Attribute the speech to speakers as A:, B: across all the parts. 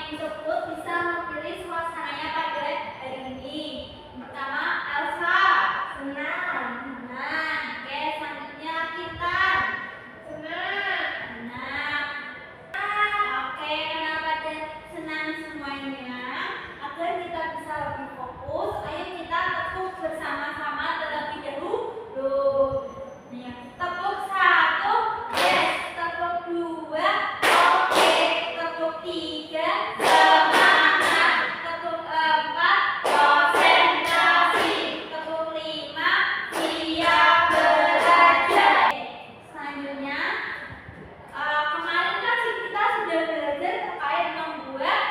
A: yang disebut bisa memilih suasananya pada hari ini. Pertama, Elsa, senang. Oke, selanjutnya kita senang. Oke, karena pada senang semuanya, agar kita bisa lebih fokus, ayo kita tepuk bersama-sama terlebih dahulu. Tepuk 1, yes. Tepuk 2, oke. Tepuk 3, semangat. Tepuk 4, konsentrasi. Tepuk 5, siap belajar. Selanjutnya, kemarin kan kita sudah belajar terkait membuat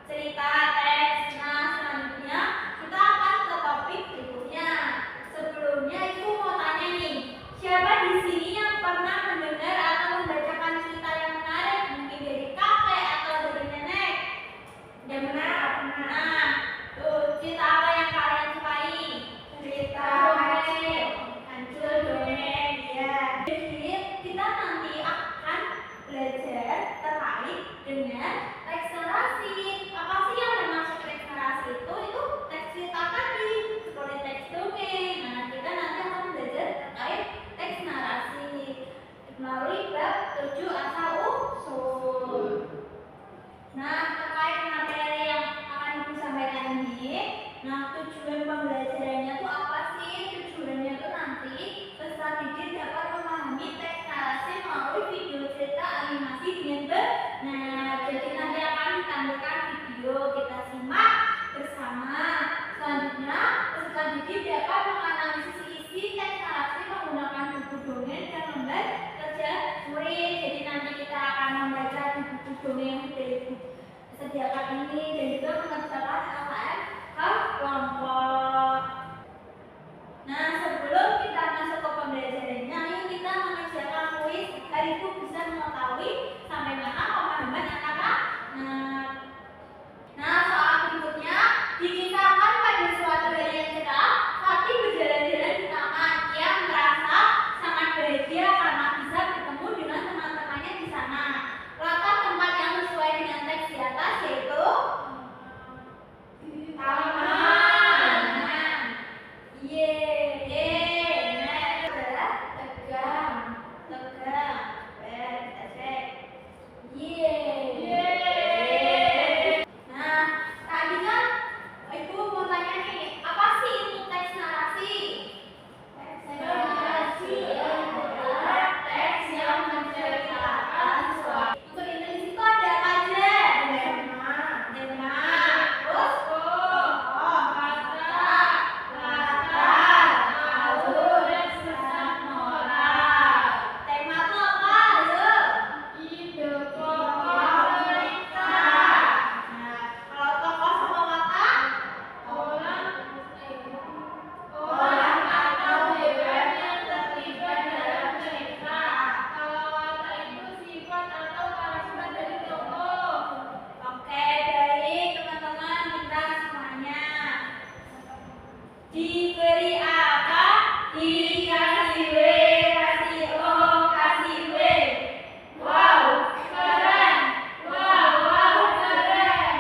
A: cerita teks. Nah, selanjutnya kita akan ke topik berikutnya. Sebelumnya Ibu mau tanya nih, siapa di sini yang pernah mendengar atau membacakan cerita yang menarik, mungkin dari kakek atau dari nenek? Yang benar, pernah. Tuh, cerita apa yang kalian sukai? Cerita hancur dongeng, ya. Jadi kita nanti akan belajar terkait dengan teks narasi. Apa sih yang termasuk teks narasi itu? Itu teks cerita tadi, seperti teks dongeng. Nah, kita nanti akan belajar terkait teks narasi melalui bab 7 asal usul. Nah, terkait materi yang akan Ibu sampaikan ini, nah tujuan pembelajarannya itu apa sih? Tujuannya itu nanti peserta didik dapat memahami teks narasi melalui video cerita animasi dengan benar. Jadi nanti akan ditampilkan video, kita simak bersama. Selanjutnya, peserta didik dapat menganalisis isi teks narasi menggunakan buku dongeng dan lembar kerja murid. Jadi nanti kita akan membaca di buku dongeng yang sudah Ibu sediakan ini dan juga mengerjakan LKM ke kelompok. Nah, sebelum kita masuk ke pembelajarannya, yuk kita mengerjakan kuis agar Ibu bisa mengetahui sampai mana pemahaman anak-anak. Nah, soal berikutnya, dikisahkan pada suatu hari yang cerah, Fatih berjalan-jalan di taman. Ia merasa sangat bahagia karena bisa bertemu dengan teman-temannya di sana. Latar tempat yang sesuai dengan teks di atas yaitu taman. Nah, tadi kan Ibu mau tanya nih, apa sih itu teks narasi? Teks narasi adalah teks yang menceritakan sesuatu. Berintelis itu ada apa aja? Tema, terus tokoh, latar, alur, pesan moral. Tema itu apa? Ide pokok cerita. Nah, kalau tokoh sama latar? Orang atau hewan yang terlibat dalam cerita. Kalau latar itu sifat atau karakter dari tokoh. Oke, baik teman-teman, kita semuanya. Diberi apa? Dikasih W, kasih O, kasih W. Wow, keren. Wow, keren.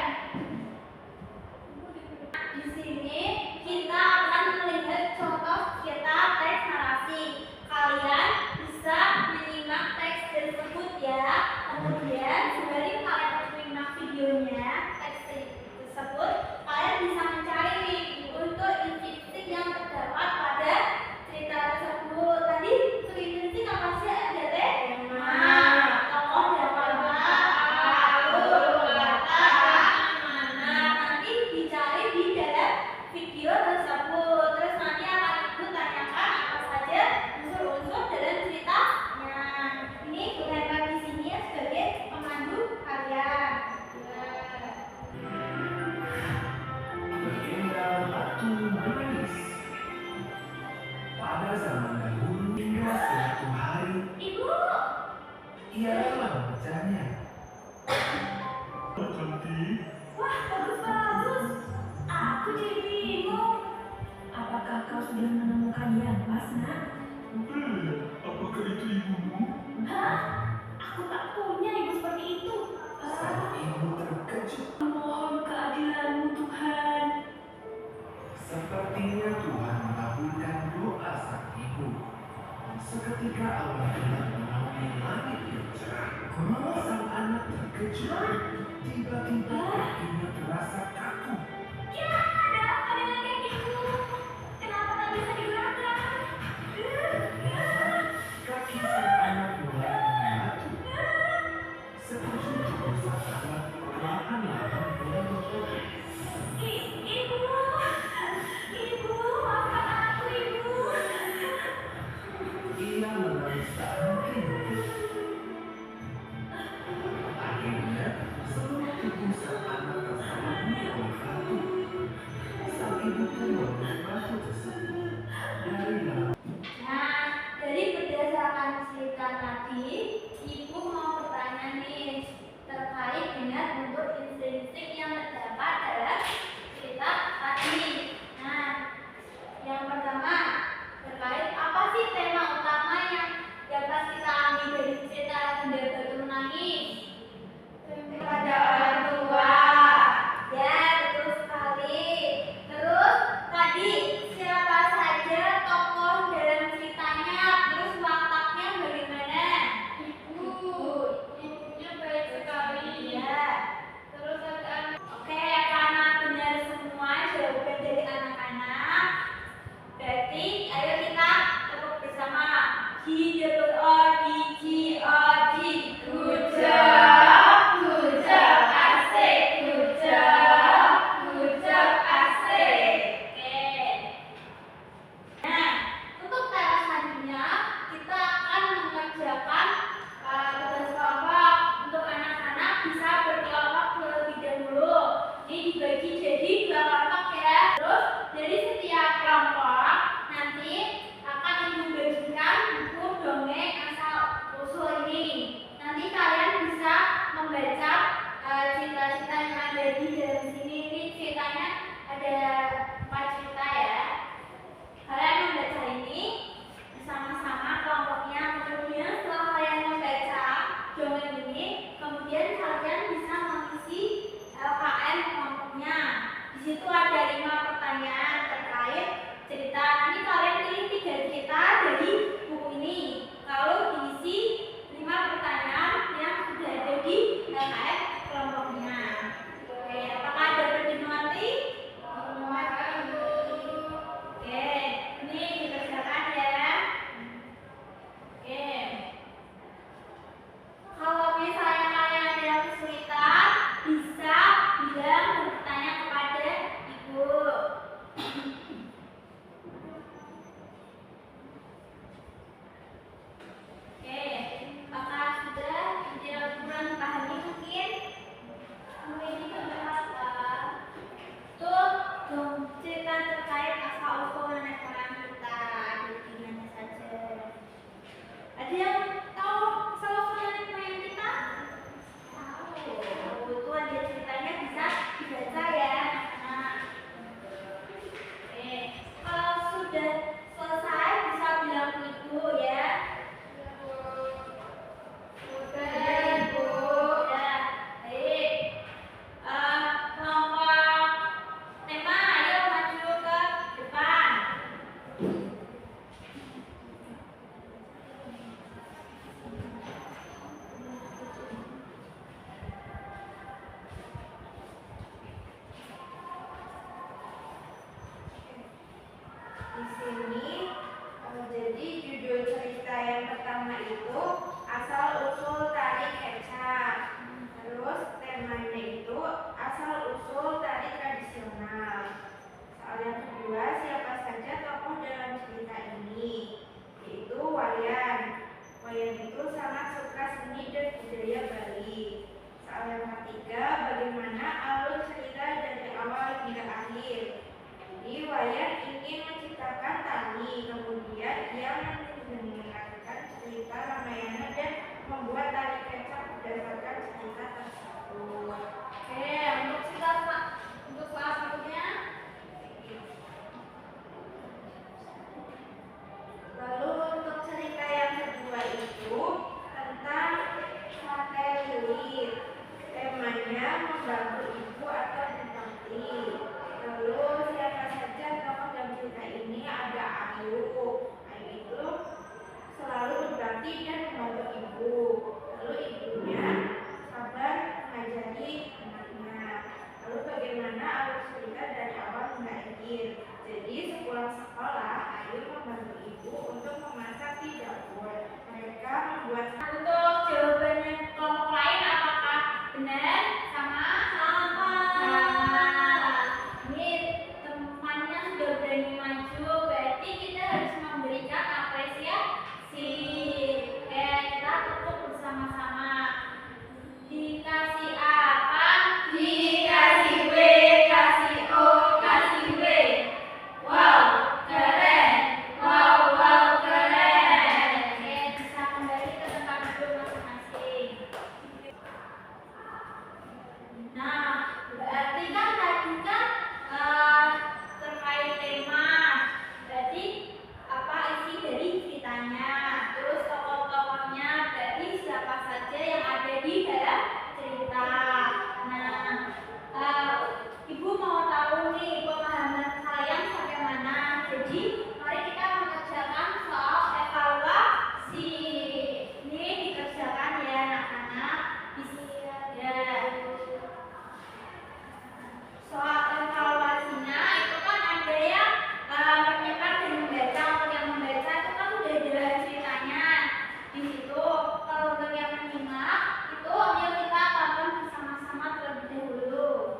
A: Di sini kita akan melihat contoh cerita teks narasi. Kalian bisa menyimak teks tersebut ya. Kemudian sembari kalian menyimak videonya, teks tersebut, kalian bisa mencari nih untuk inti-inti yang terdapat pada cerita tersebut. Tadi inti apa sih ada teh? Tokoh dan alur, latar, mana. Nanti dicari di dalam video tersebut. Terus nanti akan Ibu tanyakan apa saja unsur-unsur dalam ceritanya. Ini bukan di sini sebagai pemandu kalian.
B: Legenda Batu Manis. Pada zaman dahulu hingga suatu hari
A: Ibu,
B: ia rela membacanya. Cantik.
A: wah bagus. Aku jadi bingung. Apakah kau sudah menemukan yang pas, Nak?
B: Apakah itu ibumu?
A: Hah? Aku tak punya ibu seperti itu.
B: Sang ibu terkejut.
A: Mohon keadilan-Mu Tuhan.
B: Sepertinya Tuhan mengabulkan doa sang ibu. Seketika awan gelap menaungi langit yang cerah. Sang anak terkejut. Tiba-tiba kakinya terasa kaku.
A: Gimana ada apa dengan kakiku? Kenapa tak bisa digerakkan?
B: Kaki sang anak mulai membatu. Sekujur tubuh sang anak perlahan-lahan mulai bergerak.
A: Ibu, maafkan aku, Ibu.
B: Ia menangis tak henti-henti. Akhirnya, seluruh tubuh sang anak terselubung oleh batu. Sang ibu pun memeluk batu tersebut. Dari dalam
A: Nah, dari berdasarkan cerita tadi, Ibu mau bertanya nih terkait dengan bentuk insting-insting yang terdapat dalam cerita tadi. Nah, yang pertama terkait apa sih tema utama yang dapat kita ambil dari cerita Bunda Batu menangis? Kepada orang tua. Ya, betul sekali. Terus tadi siapa saja tokoh dalam ceritanya? Terus wataknya bagaimana? Ibunya baik sekali. Ya. Terus ada anak. Oke, karena benar semua jawaban dari anak-anak. Berarti ayo kita tepuk bersama. GOODGOD. Good job, asik. Good job, asik. Oke. Nah, untuk cara selanjutnya kita akan mengerjakan tugas kelompok. Untuk anak-anak bisa berkelompok terlebih dahulu. Ini dibagi jadi 2 kelompok ya. Terus dari setiap kelompok nanti akan membagikan buku dongeng asal usul ini. Nanti kalian bisa membaca cerita-cerita yang ada di dalam sini. Ini ceritanya ada 4 cerita ya. Kalian membaca ini bersama-sama kelompoknya. Kemudian setelah kalian membaca dongeng ini, kemudian kalian bisa mengisi LKM kelompoknya. Di situ ada 5 pertanyaan terkait cerita. Ini kalian pilih 3 cerita dari buku ini. Kalau diisi 5 pertanyaan yang sudah ada di LKM kelompoknya. Oke, apakah dapat dimengerti? Oke, ini dikerjakan ya. Oke. Kalau misalnya kalian ada yang kesulitan, bisa bilang dan bertanya kepada Ibu. Oke, apakah sudah tidak kurang dipahami mungkin? Ini beberapa. Tuh, cerita terkait asal-usul nenek moyang kita di mana saja. Ada yang tahu asal-usul nenek moyang kita? Tahu. Itu ada ceritanya bisa dibaca ya. Nah, kalau sudah selesai bisa bilang ke Ibu ya. Sudah, Ibu. Ya, baik. Kelompok tema, ayo maju ke depan. Di sini jadi judul cerita yang pertama itu asal usul tari kecap. Terus temanya itu asal usul tari tradisional. Soal yang kedua, siapa saja tokoh dalam cerita ini? Yaitu Wayan. Wayan itu sangat suka seni dan budaya Bali. Soal yang ketiga, bagaimana alur cerita dari awal hingga akhir? Jadi Wayan ingin menciptakan tari, kemudian ia mendengarkan cerita Ramayana dan membuat tari kecap berdasarkan cerita tersebut. Oke, untuk soal berikutnya. Lalu untuk cerita yang kedua itu tentang sate lilit. membantu ibu atau berbakti. Lalu siapa saja tokoh dalam cerita ini? Ada Ayu. Ayu itu selalu berbakti dan membantu ibu. Lalu ibunya sabar mengajari anaknya. Lalu bagaimana alur cerita dari awal hingga akhir? Jadi sepulang sekolah, Ayu membantu ibu untuk memasak di dapur. Mereka membuat untuk jawabannya kelompok lain apakah benar sama sama? Ini temannya sudah berani maju, berarti kita harus memberikan apresiasi. Oke, kita tepuk bersama-sama. Dikasih apa? Dikasih W, kasih O, kasih W. Wow, keren. Wow, keren. Oke, bisa kembali ke tempat duduk masing-masing. Nah, berarti kan tadi kan terkait tema. Berarti apa isi dari ceritanya? Terus tokoh-tokohnya, berarti siapa saja yang ada di dalam cerita. Nah, Ibu mau tahu nih pemahaman kalian sampai mana? Jadi, mari kita mengerjakan soal evaluasi. Ini dikerjakan ya anak-anak. Ya. Soal evaluasinya itu kan ada yang menyimak dan membaca. Untuk yang membaca itu kan udah jelas ceritanya di situ. Kalau untuk yang menyimak itu ayo kita tonton bersama-sama terlebih dahulu.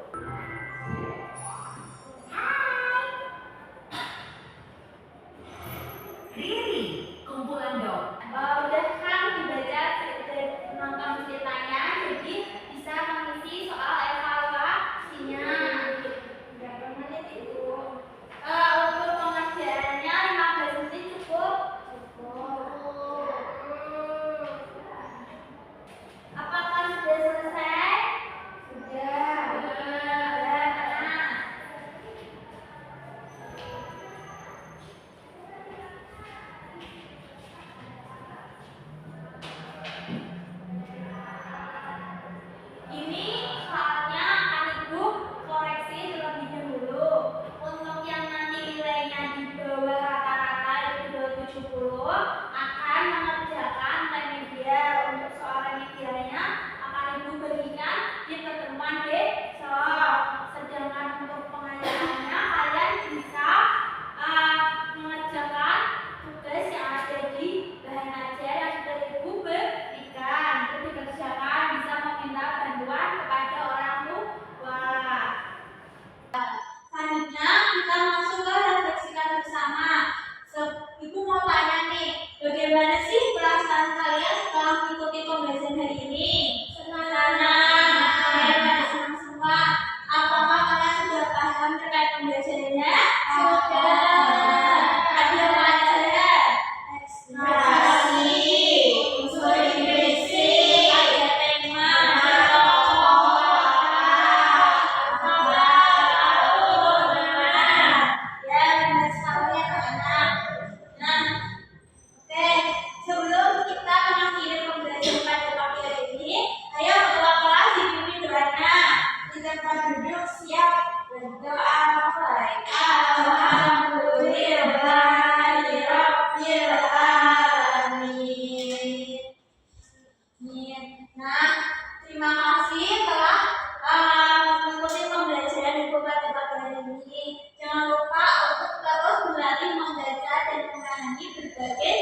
C: Riri, kumpulan dong.
A: Udah kan dibaca nonton ceritanya, jadi bisa mengisi soal evaluasinya. Berapa menit itu? Untuk pengerjaannya 15 menit cukup. Apakah sudah selesai? Sudah. Nah. Ini soalnya akan Ibu koreksi terlebih dahulu. Untuk yang nanti nilainya di bawah rata-rata itu 270 akan mengerjakan remedial. Untuk soal remedialnya akan Ibu berikan di pertemuan besok. Sedangkan untuk pengajarannya kalian bisa mengerjakan tugas yang ada di bahan ajar yang sudah Ibu berikan. Itu dikerjakan, bisa meminta bantuan kepada orang tua. Selanjutnya kita masuk ke refleksikan bersama. Ibu mau tanya nih, bagaimana sih perasaan kalian setelah mengikuti pembelajaran hari ini? Senang. Senang semua. Apakah kalian sudah paham terkait pembelajarannya? Sudah. Ada pelajaran eksplorasi, unsur basic, ada tema, ya benar sekali anak-anak. Nah, oke, sebelum kita mengakhiri pembelajaran pada pagi hari ini, ayo ketua kelas dipimpin doanya. Kita duduk siap berdoa mulai. Alhamdulillahirabbil alamin. Nah, terima kasih telah mengikuti pembelajaran Ibu pada pagi hari ini. Jangan lupa untuk terus berlatih membaca dan memahami berbagai